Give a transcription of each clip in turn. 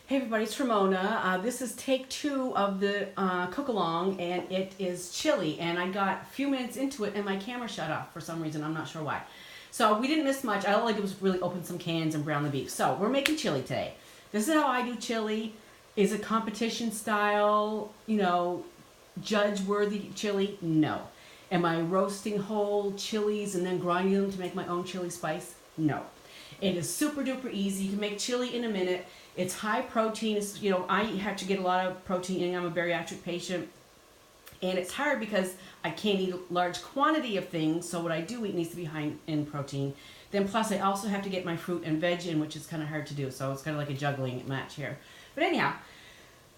Hey everybody, it's Ramona. This is take 2 of the cook-along, and it is chili. And I got a few minutes into it, and my camera shut off for some reason. I'm not sure why. So we didn't miss much. All I did was really open some cans and brown the beef. So we're making chili today. This is how I do chili. Is it competition style, judge-worthy chili? No. Am I roasting whole chilies and then grinding them to make my own chili spice? No. It is super duper easy. You can make chili in a minute. It's high protein. I have to get a lot of protein. I'm a bariatric patient. And it's hard because I can't eat a large quantity of things. So what I do eat needs to be high in protein. Then plus I also have to get my fruit and veg in, which is kind of hard to do. So it's kind of like a juggling match here. But anyhow,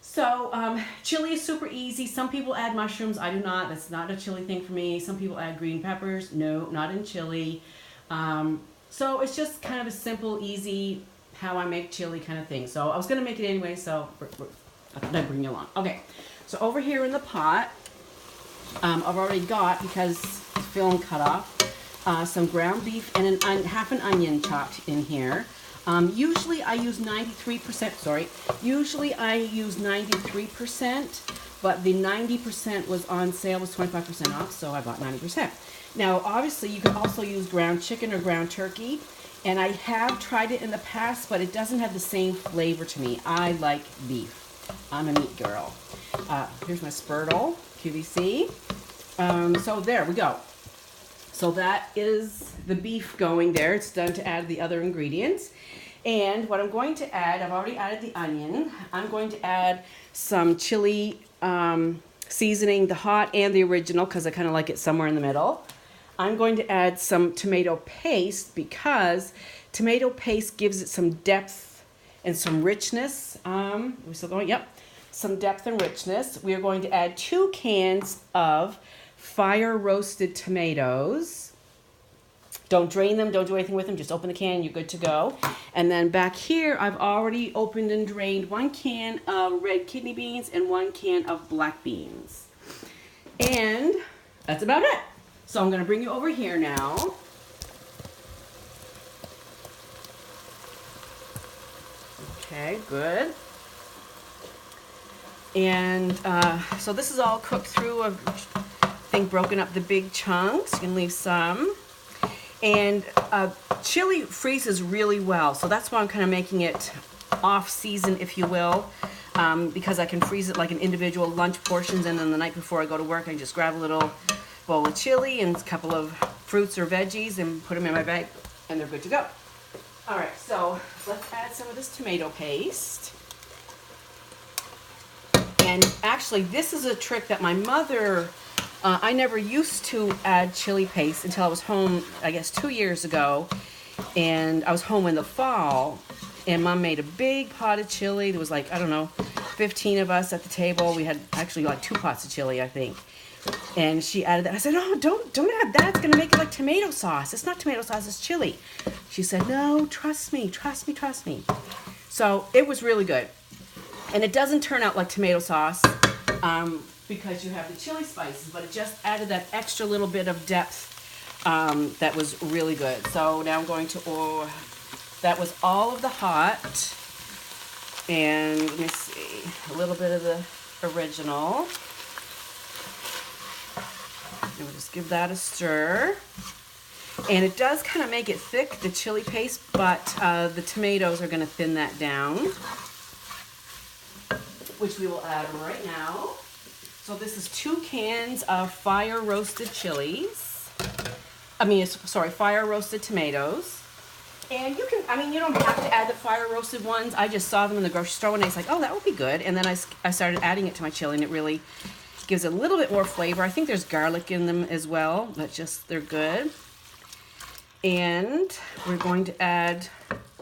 so chili is super easy. Some people add mushrooms. I do not. That's not a chili thing for me. Some people add green peppers. No, not in chili. So it's just kind of a simple, easy, how I make chili kind of thing. So I was going to make it anyway, so I thought I'd bring you along. Okay, so over here in the pot, I've already got, because film cut off, some ground beef and half an onion chopped in here. Usually I use 93%, usually I use 93%, but the 90% was on sale, was 25% off, so I bought 90%. Now, obviously, you can also use ground chicken or ground turkey, and I have tried it in the past, but it doesn't have the same flavor to me. I like beef. I'm a meat girl. Here's my Spurtle QVC. So there we go. So that is the beef going there. It's done to add the other ingredients. And what I'm going to add, I've already added the onion. I'm going to add some chili seasoning, the hot and the original, because I kind of like it somewhere in the middle. I'm going to add some tomato paste because tomato paste gives it some depth and some richness. We're still going? Yep. Some depth and richness. We are going to add 2 cans of fire roasted tomatoes. Don't drain them, don't do anything with them, just open the can, you're good to go. And then back here, I've already opened and drained 1 can of red kidney beans and 1 can of black beans. And that's about it. So I'm going to bring you over here now. Okay, good. And so this is all cooked through, I think broken up the big chunks. You can leave some. And chili freezes really well, so that's why I'm kind of making it off-season, if you will, because I can freeze it like in individual lunch portions, and then the night before I go to work, I just grab a little bowl of chili and a couple of fruits or veggies and put them in my bag, and they're good to go. All right, so let's add some of this tomato paste. And actually, this is a trick that my mother... I never used to add chili paste until I was home, I guess 2 years ago, and I was home in the fall, and Mom made a big pot of chili. There was like, I don't know, 15 of us at the table. We had actually like 2 pots of chili, I think, and she added that. I said, oh, don't add that. It's going to make it like tomato sauce. It's not tomato sauce, it's chili. She said, no, trust me. So it was really good, and it doesn't turn out like tomato sauce, because you have the chili spices, but it just added that extra little bit of depth that was really good. So now I'm going to, that was all of the hot, and let me see, a little bit of the original. And we'll just give that a stir. And it does kind of make it thick, the chili paste, but the tomatoes are going to thin that down, which we will add right now. So this is 2 cans of fire roasted chilies. Fire roasted tomatoes. And you can, you don't have to add the fire roasted ones. I just saw them in the grocery store and I was like, oh, that would be good. And then I started adding it to my chili, and it really gives it a little bit more flavor. I think there's garlic in them as well, but they're good. And we're going to add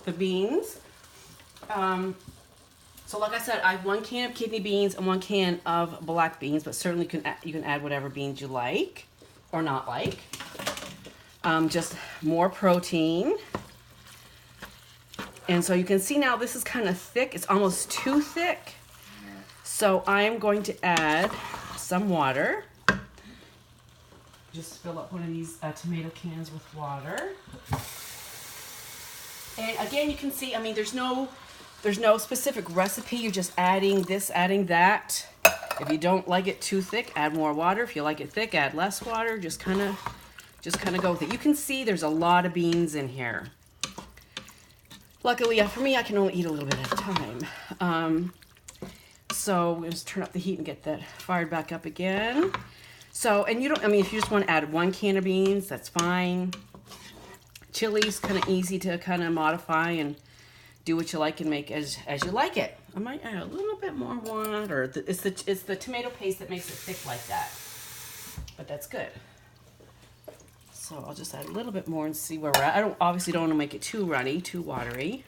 the beans. So like I said, I have 1 can of kidney beans and 1 can of black beans, but certainly you can add whatever beans you like or not like. Just more protein. And so you can see now this is kind of thick. It's almost too thick. So I am going to add some water. Just fill up one of these tomato cans with water. And again, you can see, there's no There's no specific recipe. You're just adding this, adding that. If you don't like it too thick, add more water. If you like it thick, add less water. Just kind of go with it. You can see there's a lot of beans in here. Luckily, for me, I can only eat a little bit at a time. So we'll just turn up the heat and get that fired back up again. So, and you don't, I mean, if you just want to add 1 can of beans, that's fine. Chili's kind of easy to kind of modify and do what you like and make as you like it. I might add a little bit more water. It's the tomato paste that makes it thick like that. But that's good. So I'll just add a little bit more and see where we're at. I obviously don't want to make it too runny, too watery.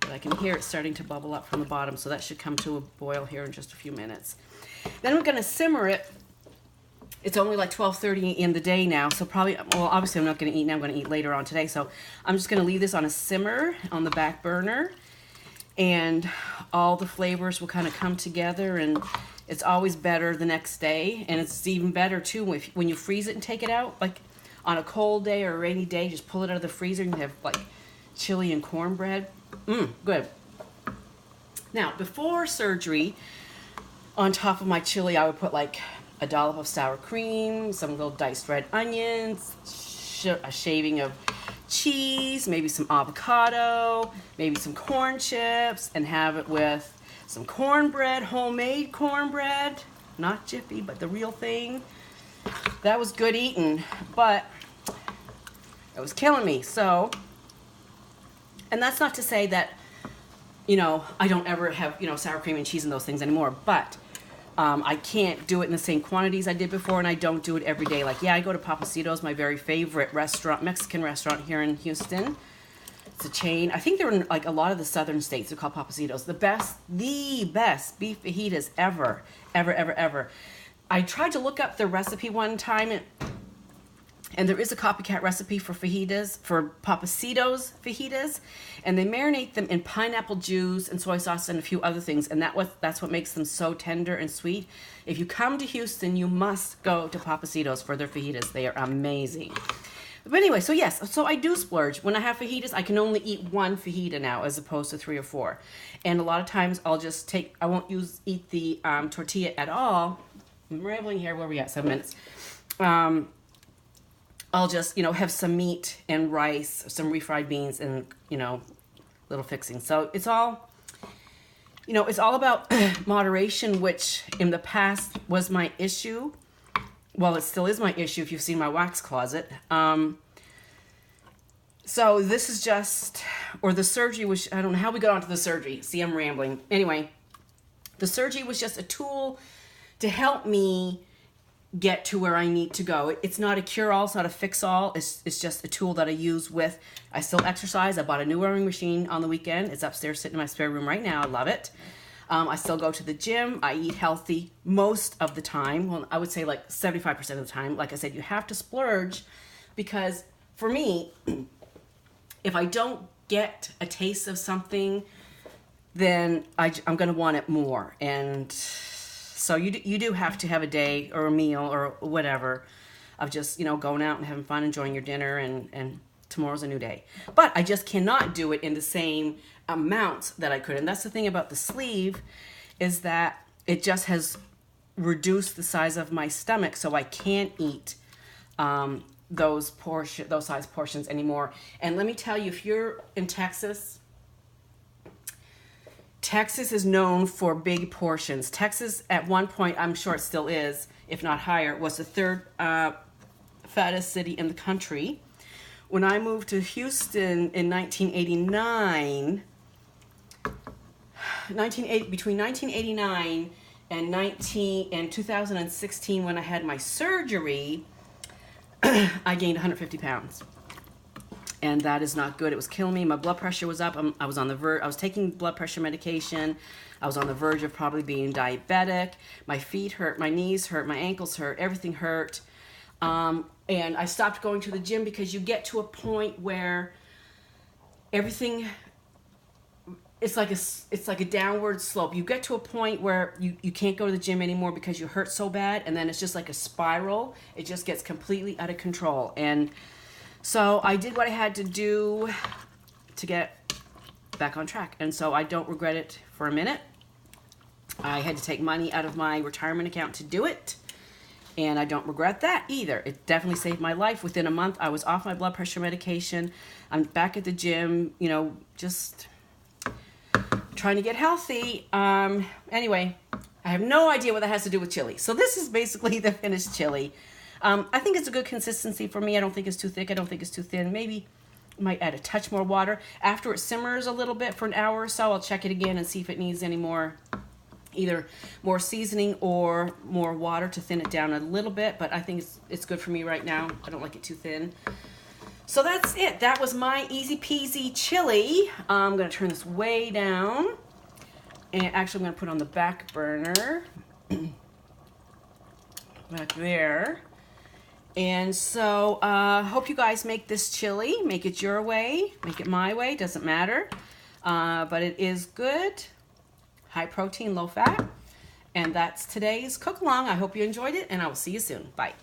But I can hear it starting to bubble up from the bottom, so that should come to a boil here in just a few minutes. Then we're going to simmer it. It's only like 12:30 in the day now, so probably, well, obviously I'm not going to eat now. I'm going to eat later on today. So I'm just going to leave this on a simmer on the back burner, and all the flavors will kind of come together, and it's always better the next day. And it's even better too when you freeze it and take it out, like on a cold day or a rainy day, just pull it out of the freezer and have like chili and cornbread. Good. Now, before surgery, on top of my chili, I would put like a dollop of sour cream, some little diced red onions, a shaving of cheese, maybe some avocado, maybe some corn chips, and have it with some cornbread, homemade cornbread, not Jiffy, but the real thing. That was good eating, but it was killing me. So, and that's not to say that, you know, I don't ever have, you know, sour cream and cheese and those things anymore, but I can't do it in the same quantities I did before, and I don't do it every day. Like, yeah, I go to Papacitos, my very favorite restaurant, Mexican restaurant here in Houston. It's a chain. I think they're in like a lot of the southern states. They're called Papacitos. The best beef fajitas ever. I tried to look up the recipe one time, and there is a copycat recipe for fajitas, for Papacitos fajitas, and they marinate them in pineapple juice and soy sauce and a few other things, and that's what makes them so tender and sweet. If you come to Houston, you must go to Papacitos for their fajitas. They are amazing. But anyway, so yes, so I do splurge. When I have fajitas, I can only eat 1 fajita now as opposed to 3 or 4. And a lot of times I'll just I won't eat the tortilla at all. I'm rambling here. Where are we at? 7 minutes. I'll just, you know, have some meat and rice, some refried beans, and, you know, little fixings. So it's all, you know, it's all about moderation, which in the past was my issue. Well, it still is my issue if you've seen my wax closet. So this is just, or the surgery was, I don't know how we got onto the surgery. See, I'm rambling. Anyway, the surgery was just a tool to help me get to where I need to go. It's not a cure-all, it's not a fix-all. It's just a tool that I use with, I still exercise. I bought a new rowing machine on the weekend. It's upstairs sitting in my spare room right now. I love it. I still go to the gym. I eat healthy most of the time. Well, I would say like 75% of the time. Like I said, you have to splurge, because for me, if I don't get a taste of something, then I'm going to want it more. And so you do have to have a day or a meal or whatever of just, you know, going out and having fun, enjoying your dinner, and tomorrow's a new day. But I just cannot do it in the same amounts that I could. And that's the thing about the sleeve, is that it just has reduced the size of my stomach, so I can't eat those size portions anymore. And let me tell you, if you're in Texas is known for big portions. Texas, at one point, I'm sure it still is, if not higher, was the 3rd fattest city in the country. When I moved to Houston in 1989, between 1989 and 2016, when I had my surgery, I gained 150 pounds. And that is not good. It was killing me. My blood pressure was up. I was on the verge. I was taking blood pressure medication. I was on the verge of probably being diabetic. My feet hurt. My knees hurt. My ankles hurt. Everything hurt. And I stopped going to the gym, because you get to a point where everything, it's like a downward slope. You get to a point where you can't go to the gym anymore because you hurt so bad, and then it's just like a spiral. It just gets completely out of control. And so I did what I had to do to get back on track. And so I don't regret it for a minute. I had to take money out of my retirement account to do it. And I don't regret that either. It definitely saved my life. Within a month, I was off my blood pressure medication. I'm back at the gym, you know, just trying to get healthy. Anyway, I have no idea what that has to do with chili. So this is basically the finished chili. I think it's a good consistency for me. I don't think it's too thick. I don't think it's too thin. Maybe I might add a touch more water. After it simmers a little bit for an hour or so, I'll check it again and see if it needs any more, either more seasoning or more water to thin it down a little bit. But I think it's good for me right now. I don't like it too thin. So that's it. That was my easy peasy chili. I'm going to turn this way down. And actually, I'm going to put it on the back burner. Back there. And so, hope you guys make this chili. Make it your way. Make it my way. Doesn't matter. But it is good. High protein, low fat. And that's today's cook along. I hope you enjoyed it, and I will see you soon. Bye.